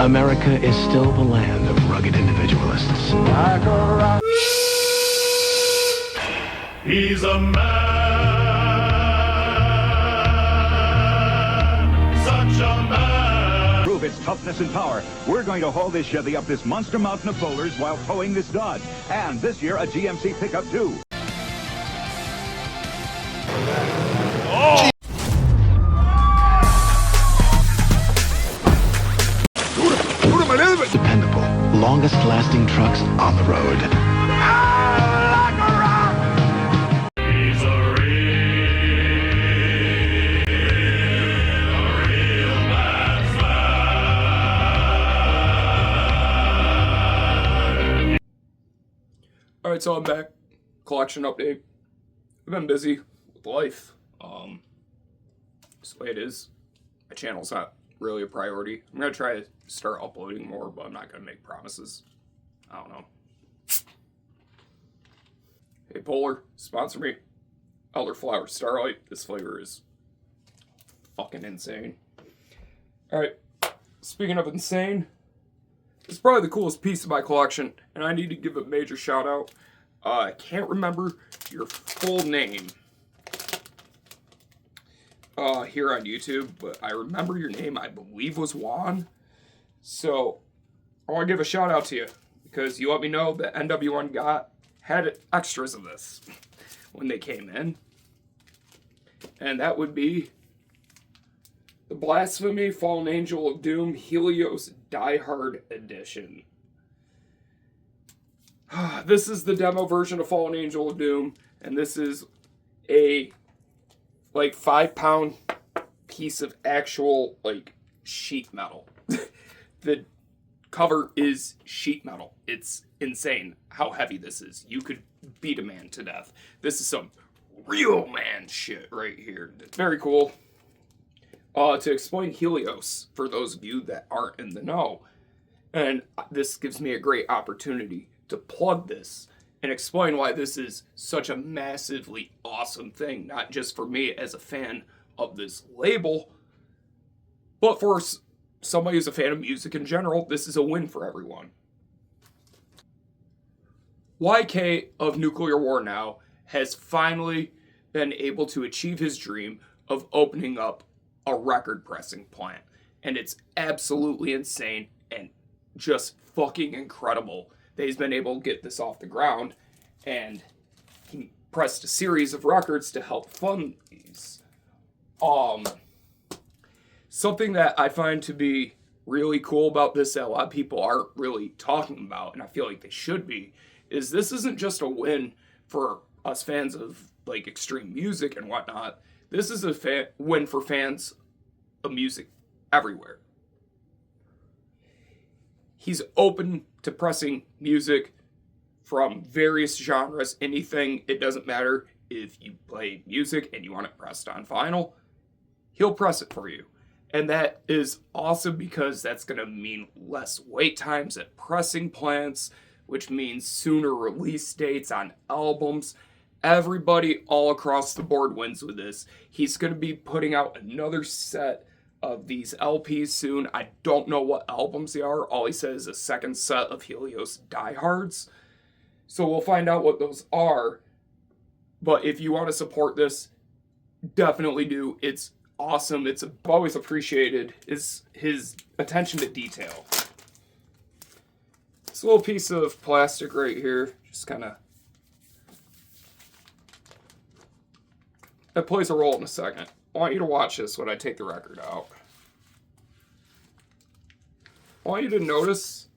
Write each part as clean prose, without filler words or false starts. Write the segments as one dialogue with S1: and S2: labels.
S1: America is still the land of rugged individualists.
S2: He's a man, such a man.
S3: Prove its toughness and power. We're going to haul this Chevy up this monster mountain of boulders while towing this Dodge. And this year, a GMC pickup, too.
S2: Oh!
S1: Dependable, longest-lasting trucks on the road.
S2: He's a real man.
S4: Alright, so I'm back. Collection update. I've been busy with life. Just the way it is. My channel's not really a priority. I'm going to try to start uploading more, but I'm not going to make promises. I don't know. Hey, Polar, sponsor me. Elderflower Starlight. This flavor is fucking insane. Alright, speaking of insane, this is probably the coolest piece of my collection, and I need to give a major shout out. I can't remember your full name here on YouTube, but I remember your name, I believe, was Juan. So I want to give a shout out to you because you let me know that NW1 had extras of this when they came in, and that would be the Blasphemy Fallen Angel of Doom Helios Die Hard Edition. This is the demo version of Fallen Angel of Doom, and this is a 5-pound piece of actual sheet metal. The cover is sheet metal. It's insane how heavy this is. You could beat a man to death. This is some real man shit right here. It's very cool. To explain Helios, for those of you that aren't in the know, and this gives me a great opportunity to plug this and explain why this is such a massively awesome thing, not just for me as a fan of this label, but for somebody who's a fan of music in general. This is a win for everyone. YK of Nuclear War Now has finally been able to achieve his dream of opening up a record pressing plant, and it's absolutely insane and just fucking incredible that he's been able to get this off the ground, and he pressed a series of records to help fund these. Something that I find to be really cool about this that a lot of people aren't really talking about, and I feel like they should be, is this isn't just a win for us fans of extreme music and whatnot. This is a win for fans of music everywhere. He's open to pressing music from various genres, anything. It doesn't matter if you play music and you want it pressed on vinyl, he'll press it for you. And that is awesome because that's going to mean less wait times at pressing plants, which means sooner release dates on albums. Everybody all across the board wins with this. He's going to be putting out another set of these LPs soon. I don't know what albums they are. All he says is a second set of Helios Diehards. So we'll find out what those are. But if you want to support this, definitely do. It's awesome. It's always appreciated is his attention to detail. This little piece of plastic right here, just kind of, that plays a role in a second. I want you to watch this when I take the record out. I want you to notice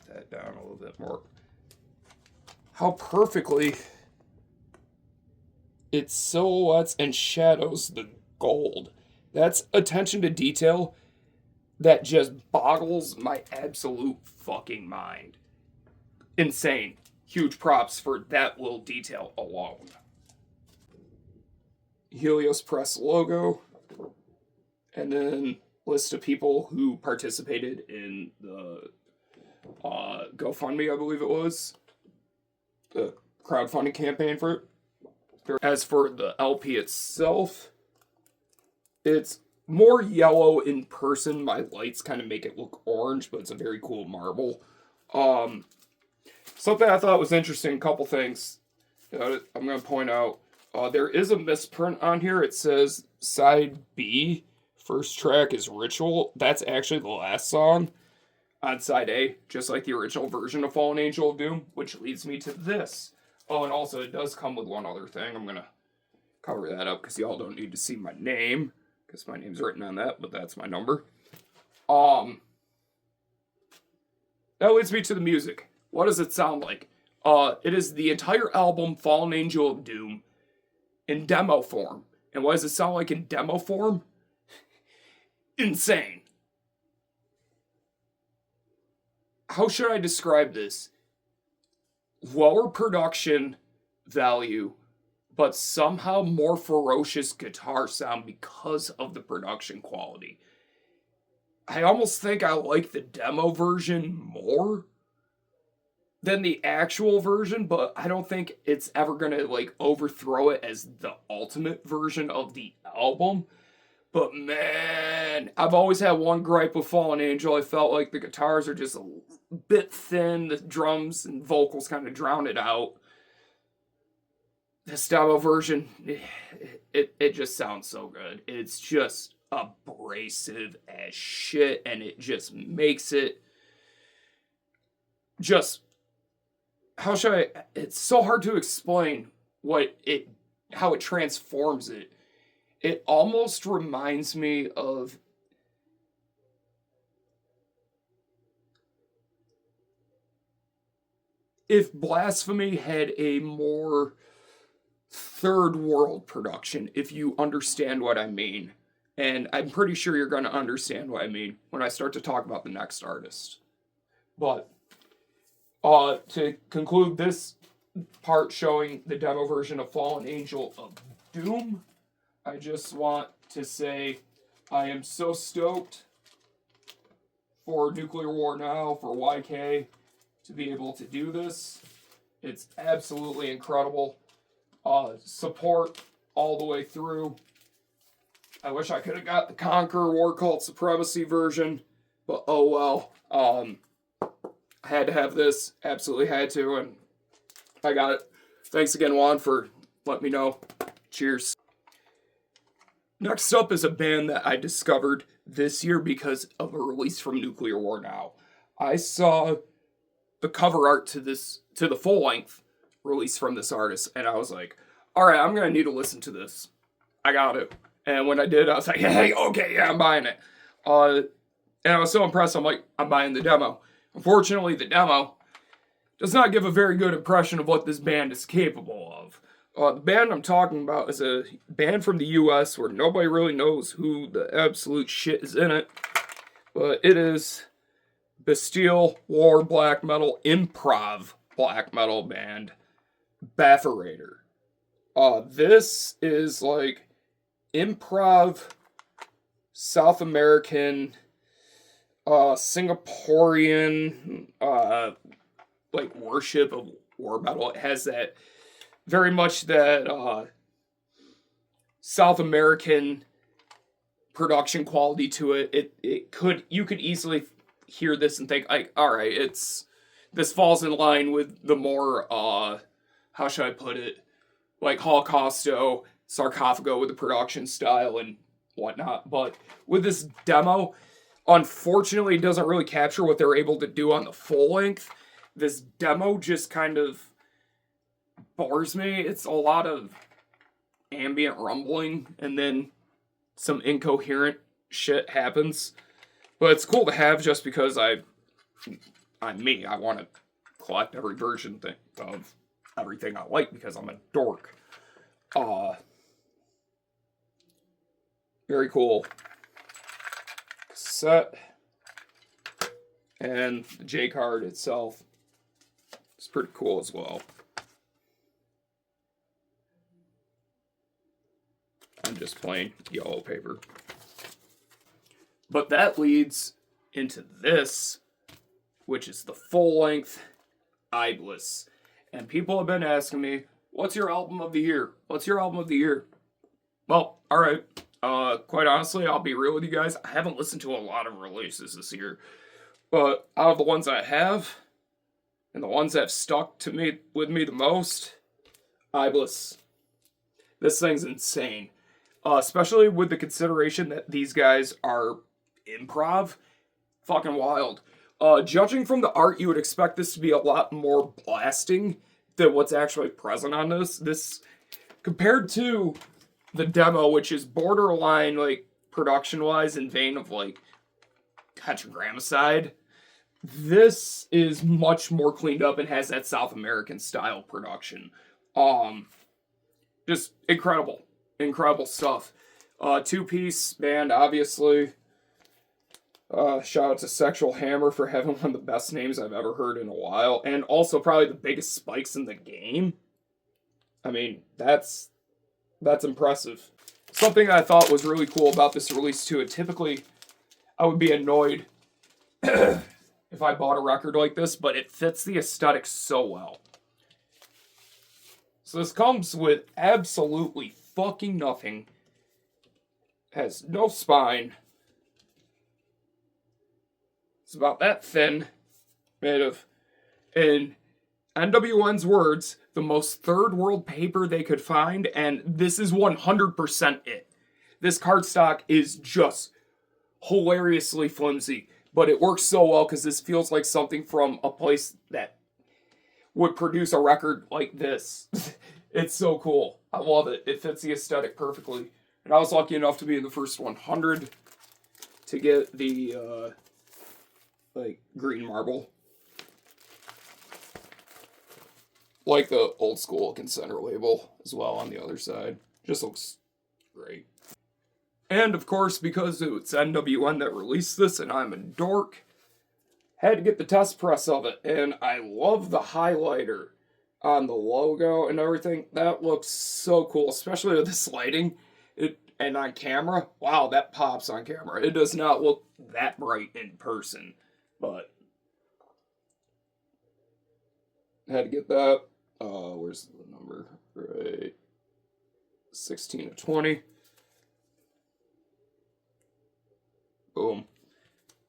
S4: get that down a little bit more. How perfectly it silhouettes and shadows the gold. That's attention to detail that just boggles my absolute fucking mind. Insane. Huge props for that little detail alone. Helios Press logo. And then list of people who participated in the GoFundMe, I believe it was. The crowdfunding campaign for it. As for the LP itself, It's more yellow in person. My lights kind of make it look orange, but it's a very cool marble. Something I thought was interesting, a couple things I'm going to point out. There is a misprint on here. It says side B, first track is Ritual. That's actually the last song on side A, just like the original version of Fallen Angel of Doom, which leads me to this. Oh, and also it does come with one other thing. I'm going to cover that up because y'all don't need to see my name, because my name's written on that, but that's my number. That leads me to the music. What does it sound like? It is the entire album Fallen Angel of Doom in demo form. And what does it sound like in demo form? Insane. How should I describe this? Lower production value, but somehow more ferocious guitar sound because of the production quality. I almost think I like the demo version more than the actual version, but I don't think it's ever gonna like overthrow it as the ultimate version of the album. But man, I've always had one gripe with Fallen Angel. I felt like the guitars are just a bit thin, the drums and vocals kind of drown it out. This demo version, it just sounds so good. It's just abrasive as shit, and it just makes it just, how should I, it's so hard to explain how it transforms it. It almost reminds me of if Blasphemy had a more third world production, if you understand what I mean. And I'm pretty sure you're going to understand what I mean when I start to talk about the next artist. But to conclude this part showing the demo version of Fallen Angel of Doom, I just want to say I am so stoked for Nuclear War Now, for YK, to be able to do this. It's absolutely incredible. Support all the way through. I wish I could have got the Conqueror War Cult Supremacy version, but oh well. I had to have this, absolutely had to, and I got it. Thanks again, Juan, for letting me know. Cheers. Next up is a band that I discovered this year because of a release from Nuclear War Now. I saw the cover art to the full-length release from this artist, and I was like, alright, I'm gonna need to listen to this. I got to. And when I did, I was like, hey, okay, yeah, I'm buying it. And I was so impressed, I'm like, I'm buying the demo. Unfortunately, the demo does not give a very good impression of what this band is capable of. The band I'm talking about is a band from the US where nobody really knows who the absolute shit is in it. But it is Bastille War black metal improv black metal band Baphorator. This is like improv South American Singaporean like worship of war metal. It has that very much that South American production quality to it. You could easily hear this and think like, all right, this falls in line with the more how should I put it, like Holocausto, Sarcophago with the production style and whatnot. But with this demo, unfortunately, it doesn't really capture what they're able to do on the full length. This demo just kind of bores me. It's a lot of ambient rumbling, and then some incoherent shit happens. But it's cool to have just because I'm me. I want to collect every version of everything I like because I'm a dork. Very cool set. And the J card itself is pretty cool as well. I'm just plain yellow paper. But that leads into this, which is the full-length Iblis. And people have been asking me, what's your album of the year? What's your album of the year? Well, alright. Quite honestly, I'll be real with you guys. I haven't listened to a lot of releases this year. But out of the ones I have, and the ones that have stuck to me with me the most, Iblis. This thing's insane. Especially with the consideration that these guys are improv. Fucking wild. Judging from the art, you would expect this to be a lot more blasting than what's actually present on this. This, compared to the demo, which is borderline, like, production-wise in vein of, like, Tetragrammicide, this is much more cleaned up and has that South American style production. Just incredible. Incredible stuff. Two-piece band, obviously. Shout out to Sexual Hammer for having one of the best names I've ever heard in a while. And also probably the biggest spikes in the game. I mean, that's impressive. Something I thought was really cool about this release too, and typically I would be annoyed if I bought a record like this, but it fits the aesthetic so well. So this comes with absolutely fucking nothing. Has no spine. It's about that thin. Made of, in NWN's words, the most third world paper they could find, and this is 100% it. This cardstock is just hilariously flimsy, but it works so well because this feels like something from a place that would produce a record like this. It's so cool. I love it. It fits the aesthetic perfectly. And I was lucky enough to be in the first 100 to get the, green marble. Like the old school Consenter label as well on the other side. Just looks great. And of course, because it's NWN that released this and I'm a dork, had to get the test press of it. And I love the highlighter on the logo and everything. That looks so cool, especially with this lighting. And on camera, wow, that pops on camera. It does not look that bright in person, but had to get that. Where's the number? Right, 16 to 20. Boom.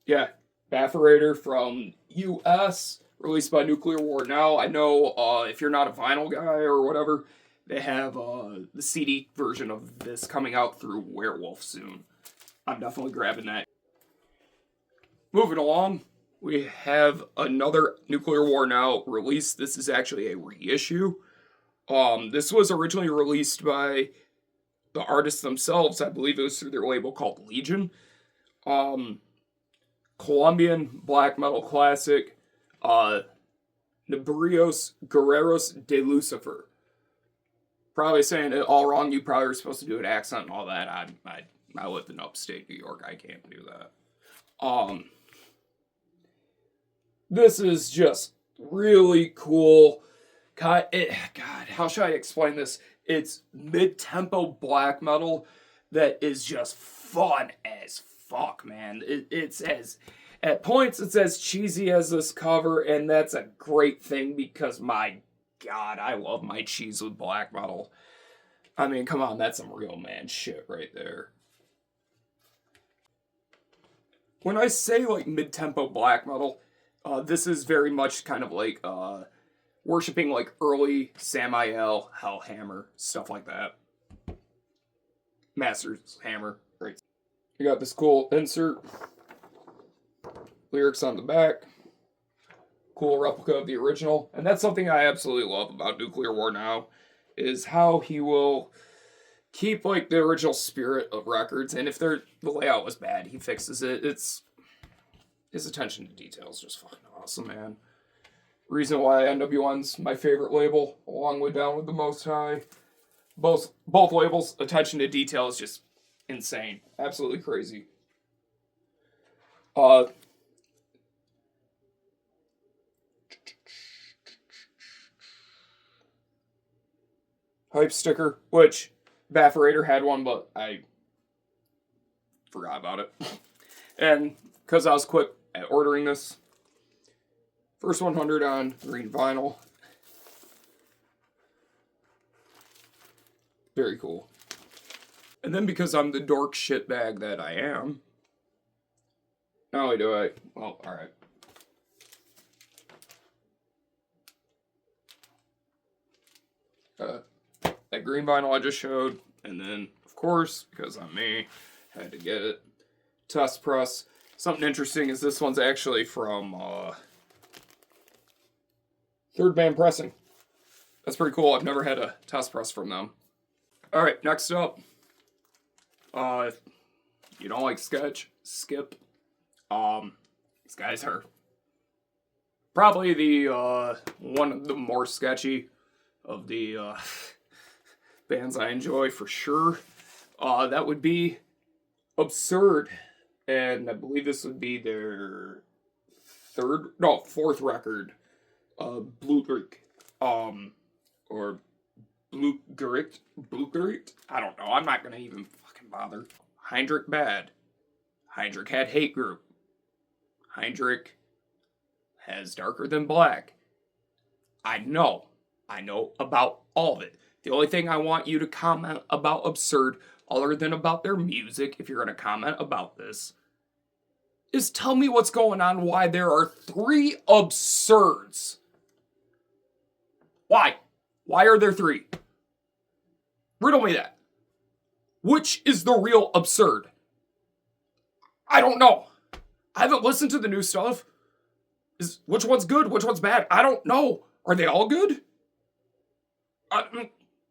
S4: Yeah, Baphorator from US, released by Nuclear War Now. I know if you're not a vinyl guy or whatever, they have the CD version of this coming out through Werewolf soon. I'm definitely grabbing that. Moving along, we have another Nuclear War Now release. This is actually a reissue. This was originally released by the artists themselves. I believe it was through their label called Legion. Colombian black metal classic, Nebiros, Guerreros de Lucifer. Probably saying it all wrong. You probably were supposed to do an accent and all that. I live in upstate New York. I can't do that. This is just really cool. God, how should I explain this? It's mid-tempo black metal that is just fun as fuck, man. It's as, at points, it's as cheesy as this cover, and that's a great thing because, my God, I love my cheese with black metal. I mean, come on, that's some real man shit right there. When I say, like, mid-tempo black metal, this is very much kind of like, worshipping, like, early Samael, Hellhammer, stuff like that. Master's Hammer, right. You got this cool insert. Lyrics on the back. Cool replica of the original. And that's something I absolutely love about Nuclear War Now, is how he will keep, like, the original spirit of records, and if the layout was bad, he fixes it. His attention to detail is just fucking awesome, man. Reason why NWN's my favorite label, along with Down with the Most High. Both labels, attention to detail is just insane. Absolutely crazy. Hype sticker, which Baphorator had one, but I forgot about it. And because I was quick at ordering this, first 100 on green vinyl. Very cool. And then because I'm the dork shitbag that I am, not only do I, well, alright. That green vinyl I just showed, and then, of course, because I'm me, had to get it. Test press. Something interesting is this one's actually from Third Man Pressing. That's pretty cool. I've never had a test press from them. Alright, next up. If you don't like sketch, skip. These guys are probably the one of the more sketchy of the bands I enjoy for sure. That would be Absurd, and I believe this would be their fourth record, Blue Greek, or Blue Greek. I don't know. I'm not gonna even fucking bother. Heinrich Bad. Heinrich had Hate Group. Heinrich has Darker Than Black. I know about all of it. The only thing I want you to comment about Absurd, other than about their music, if you're going to comment about this, is tell me what's going on, why there are 3 Absurds. Why? Why are there 3? Riddle me that. Which is the real Absurd? I don't know. I haven't listened to the new stuff. Which one's good? Which one's bad? I don't know. Are they all good?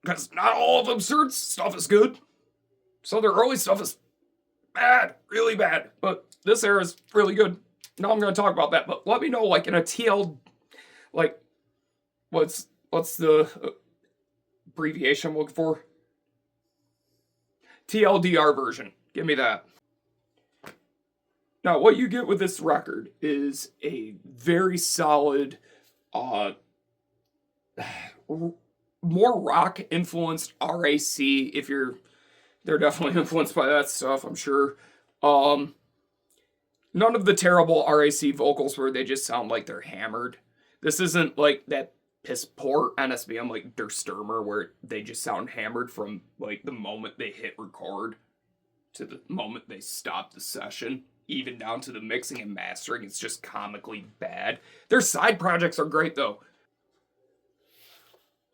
S4: Because not all of Absurd's stuff is good. So their early stuff is bad, really bad. But this era is really good. Now I'm going to talk about that. But let me know, like, in a TL, like, what's the abbreviation I'm looking for? TLDR version. Give me that. Now, what you get with this record is a very solid, more rock-influenced RAC, if they're definitely influenced by that stuff, I'm sure. None of the terrible RAC vocals where they just sound like they're hammered. This isn't like that piss poor NSBM like Der Stürmer where they just sound hammered from like the moment they hit record to the moment they stop the session. Even down to the mixing and mastering, it's just comically bad. Their side projects are great, though.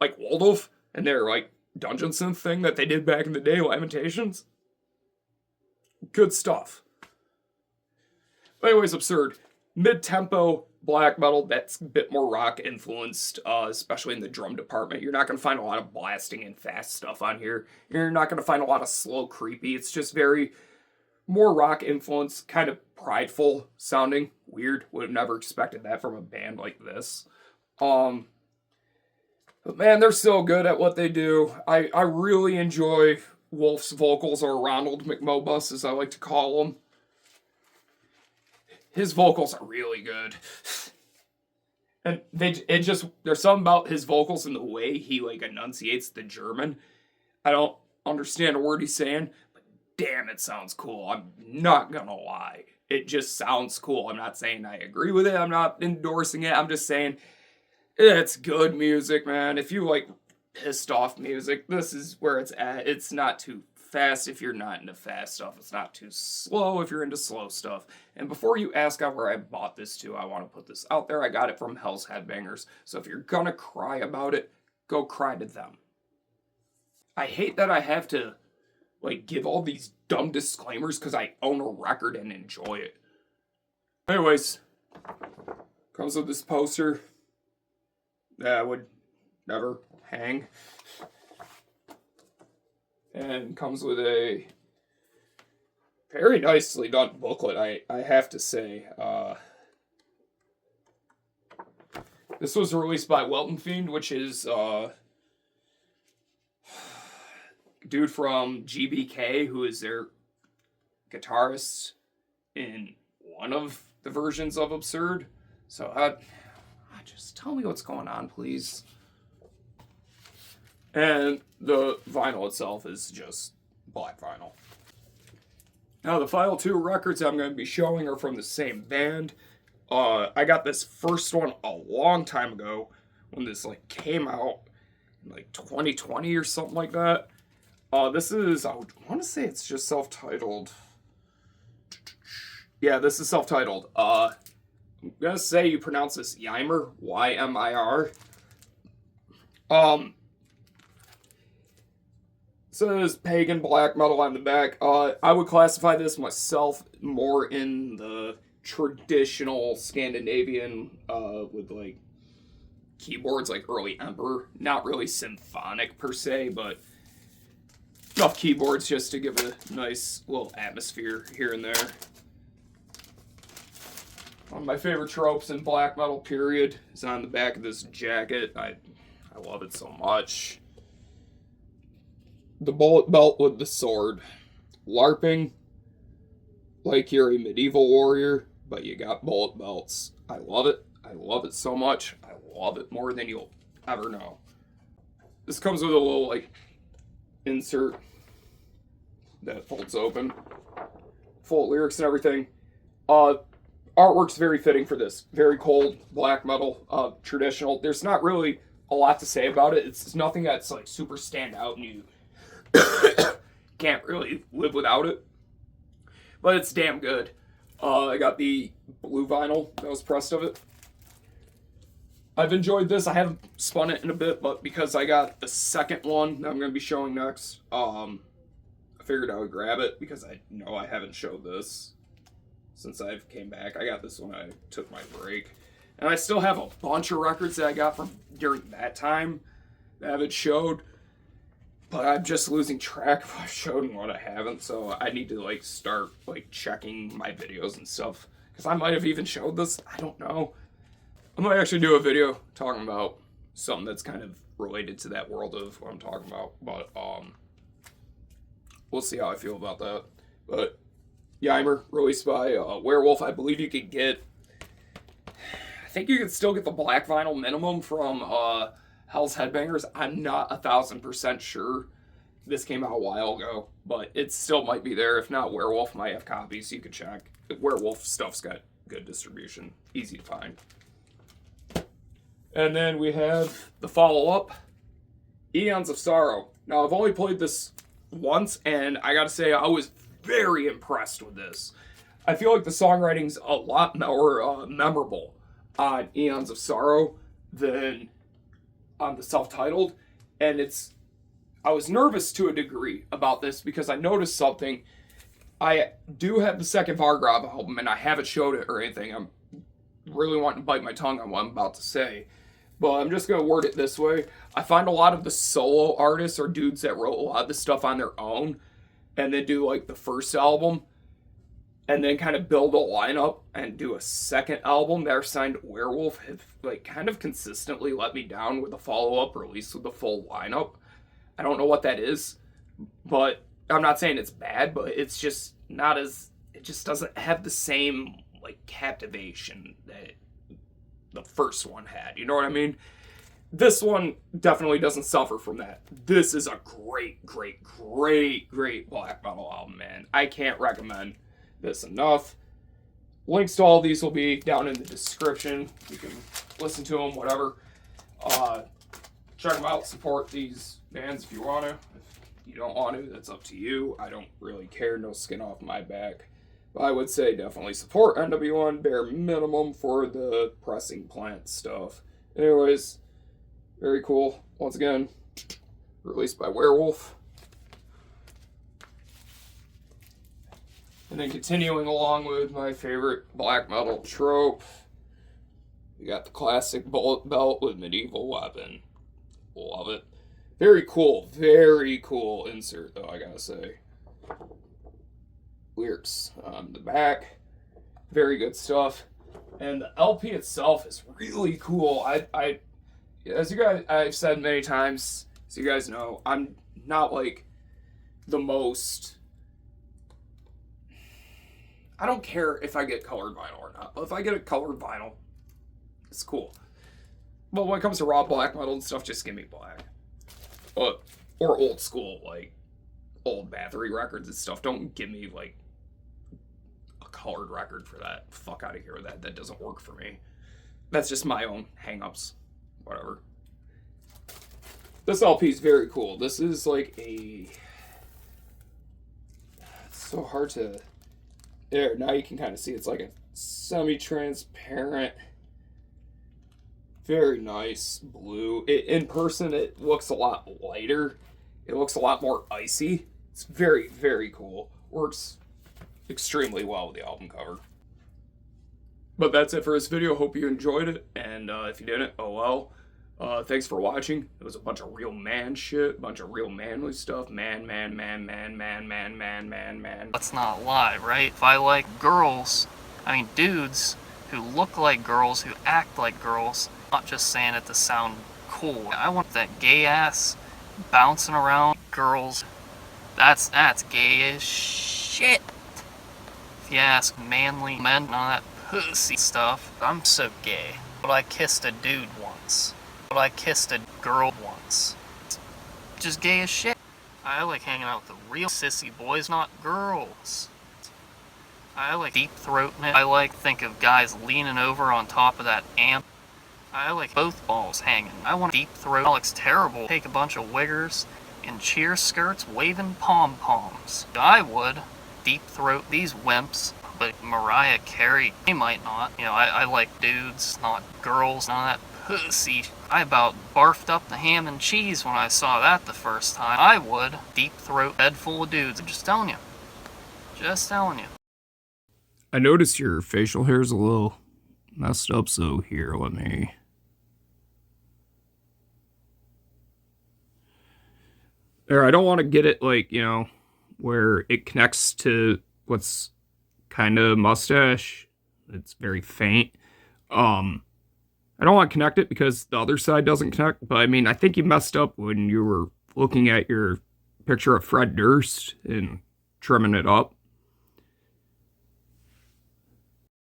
S4: Like Waldorf and their, like, dungeon synth thing that they did back in the day, Lamentations. Good stuff. But anyways, Absurd. Mid-tempo black metal that's a bit more rock-influenced, especially in the drum department. You're not going to find a lot of blasting and fast stuff on here. You're not going to find a lot of slow, creepy. It's just very... more rock influence, kind of prideful sounding. Weird. Would have never expected that from a band like this. But man, they're so good at what they do. I really enjoy Wolf's vocals, or Ronald McMobus, as I like to call him. His vocals are really good. And there's something about his vocals and the way he like enunciates the German. I don't understand a word he's saying. Damn, it sounds cool. I'm not gonna lie. It just sounds cool. I'm not saying I agree with it. I'm not endorsing it. I'm just saying it's good music, man. If you like pissed off music, this is where it's at. It's not too fast if you're not into fast stuff. It's not too slow if you're into slow stuff. And before you ask out where I bought this to, I want to put this out there. I got it from Hell's Headbangers. So if you're gonna cry about it, go cry to them. I hate that I have to like give all these dumb disclaimers because I own a record and enjoy it. Anyways, comes with this poster that I would never hang. And comes with a very nicely done booklet, I have to say. This was released by Welton Fiend, which is dude from GBK, who is their guitarist in one of the versions of Absurd. So just tell me what's going on, please. And the vinyl itself is just black vinyl. Now, the final 2 records I'm going to be showing are from the same band. I got this first one a long time ago when this like came out in like 2020 or something like that. This is, I would want to say it's just self-titled. Yeah, this is self-titled. I'm gonna say you pronounce this Ymir, Y-M-I-R. Says pagan black metal on the back. I would classify this myself more in the traditional Scandinavian, with like keyboards like early Emperor. Not really symphonic per se, but enough keyboards just to give a nice little atmosphere here and there. One of my favorite tropes in black metal period is on the back of this jacket. I love it so much. The bullet belt with the sword. LARPing like you're a medieval warrior, but you got bullet belts. I love it. I love it so much. I love it more than you'll ever know. This comes with a little, like, insert that folds open. Full lyrics and everything. Artwork's very fitting for this. Very cold, black metal, traditional. There's not really a lot to say about it. It's nothing that's, like, super stand out and you can't really live without it. But it's damn good. I got the blue vinyl that was pressed of it. I've enjoyed this. I haven't spun it in a bit, but because I got the second one that I'm going to be showing next, I figured I would grab it because I know I haven't showed this since I've came back. I got this when I took my break. And I still have a bunch of records that I got from during that time that I haven't showed. But I'm just losing track of what I've showed and what I haven't, so I need to, like, start, like, checking my videos and stuff. Because I might have even showed this. I don't know. I might actually do a video talking about something that's kind of related to that world of what I'm talking about. But, we'll see how I feel about that. But, Ymir, released by Werewolf. I believe you could get... I think you could still get the black vinyl minimum from, Hell's Headbangers. I'm not 1,000% sure. This came out a while ago, but it still might be there. If not, Werewolf might have copies, so you can check. Werewolf stuff's got good distribution. Easy to find. And then we have the follow-up, Eons of Sorrow. Now, I've only played this once, and I gotta say, I was very impressed with this. I feel like the songwriting's a lot more memorable on Eons of Sorrow than on the self-titled, and I was nervous to a degree about this because I noticed something. I do have the second Vargrave album, and I haven't showed it or anything. I'm really wanting to bite my tongue on what I'm about to say, but I'm just going to word it this way. I find a lot of the solo artists are dudes that wrote a lot of the stuff on their own, and then do, like, the first album, and then kind of build a lineup and do a second album that are signed to Werewolf have, like, kind of consistently let me down with a follow-up release with the full lineup. I don't know what that is, but I'm not saying it's bad, but it's just not as... It just doesn't have the same, like, captivation that the first one had. You know what I mean? This one definitely doesn't suffer from that. This is a great, great, great, great black metal album, man. I can't recommend this enough. Links to all these will be down in the description. You can listen to them, whatever. Check them out. Support these bands if you want to. If you don't want to, that's up to you. I don't really care. No skin off my back. But I would say definitely support NW1 bare minimum for the pressing plant stuff. Anyways, very cool. Once again, released by Werewolf. And then continuing along with my favorite black metal trope, we got the classic bullet belt with medieval weapon. Love it. Very cool insert though, I gotta say. Lyrics on the back. Very good stuff. And the LP itself is really cool. As you guys, I've said many times, as you guys know, I'm not like the most... I don't care if I get colored vinyl or not. But if I get a colored vinyl, it's cool. But when it comes to raw black metal and stuff, just give me black. Or old school, like, old Bathory records and stuff. Don't give me, like, a colored record for that. Fuck out of here with that. That doesn't work for me. That's just my own hang-ups. Whatever. This LP is very cool. This is, like, a so hard to... There, now you can kind of see it's like a semi-transparent, very nice blue. In person, it looks a lot lighter. It looks a lot more icy. It's very, very cool. Works extremely well with the album cover. But that's it for this video. Hope you enjoyed it. And if you didn't, oh well. Thanks for watching. It was a bunch of real man shit, a bunch of real manly stuff. Man.
S5: Let's not lie, right? If I like girls, I mean dudes who look like girls, who act like girls, not just saying it to sound cool. I want that gay ass bouncing around girls. That's gay as shit. If you ask manly men, none of that pussy stuff. I'm so gay. But I kissed a dude once. But I kissed a girl once. Just gay as shit. I like hanging out with the real sissy boys, not girls. I like deep throating it. I like think of guys leaning over on top of that amp. I like both balls hanging. I want deep throat. That looks terrible. Take a bunch of wiggers in cheer skirts waving pom-poms. I would deep throat these wimps. But Mariah Carey, he might not. You know, I like dudes, not girls, none of that pussy. I about barfed up the ham and cheese when I saw that the first time. I would deep throat bed full of dudes. I'm just telling you. Just telling you.
S4: I noticed your facial hair is a little messed up, so here, let me... There, I don't want to get it, like, you know, where it connects to what's kind of mustache. It's very faint. I don't want to connect it because the other side doesn't connect, but I mean, I think you messed up when you were looking at your picture of Fred Durst and trimming it up.